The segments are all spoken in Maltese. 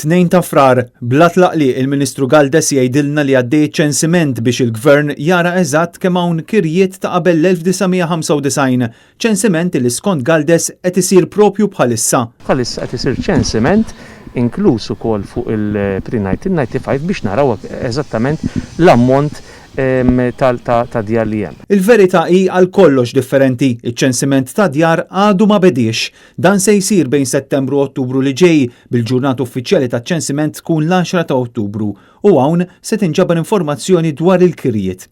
2 ta' frar, bla tlaqli il-Ministru Galdes jgħidilna li għaddej ċensiment biex il-Gvern jara eżatt kemm hawn kirjiet ta' qabel l-1995, ċensiment li skont Galdes qed isir propju bħalissa. Bħalissa qed isir ċensiment inkluż ukoll fuq il-pre-1995 biex naraw eżattament l-ammont ta' djar li hemm. Il-verità hi għal kollox differenti. Iċ-ċensiment ta' djar għadu ma bediex. Dan se jsir bejn Settembru u Ottubru li ġej bil-ġurnata uffiċjali taċ-ċensiment tkun l-10 ta' Ottubru u hawn se tinġabar informazzjoni dwar il-kirjiet.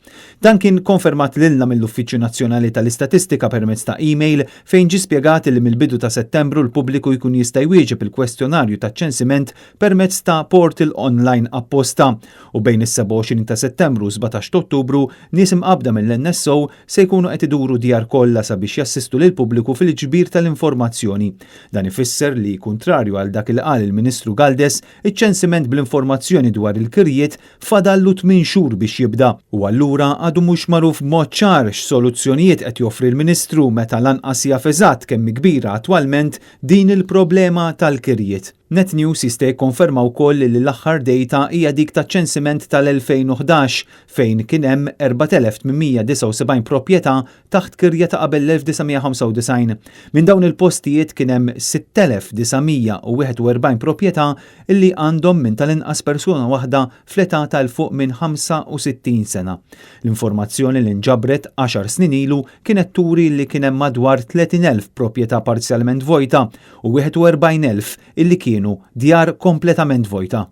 Dan kien konfermat lilna mill-Uffiċċju Nazzjonali tal-Istatistika permezz ta' email fejn ġie spjegat li mill-bidu ta' Settembru l-pubbliku jkun jista' jwieġeb il-kwestjonarju taċ-ċensiment permezz ta' portal online apposta u bejn is-27 ta' Settembru u 17 Ottubru nies imqabda mill-NSO se jkunu qed iduru djar kollha sabiex jassistu lil pubbliku fil-ġbir tal-informazzjoni. Dan ifisser li kontrarju għal dak il qal il-Ministru Galdes, iċ-ċensiment bl-informazzjoni dwar il-kirjiet fadallu 8 xhur biex jibda u allura għadu mhux magħruf b'mod ċar x'soluzzjonijiet qed joffri l-Ministru meta lanqas jaf eżatt kemm kbira attwalment din il-problema tal-kirjiet. Net News jista' jikkonferma wkoll li l-aħħar data hija dik taċ-ċensiment tal-2011 fejn kien hemm 4879 proprjetà taħt kirja ta' qabel l-1995. Minn dawn il-postijiet kien hemm 6941 proprjetà illi għandhom minn tal-inqas persuna waħda fl-età tal-fuq minn 65 sena. L-informazzjoni li nġabret 10 snin ilu kienet turi li kien hemm madwar 30,000 proprjetà parzjalment vojta u 41,000 illi kienu djar kompletament vojta.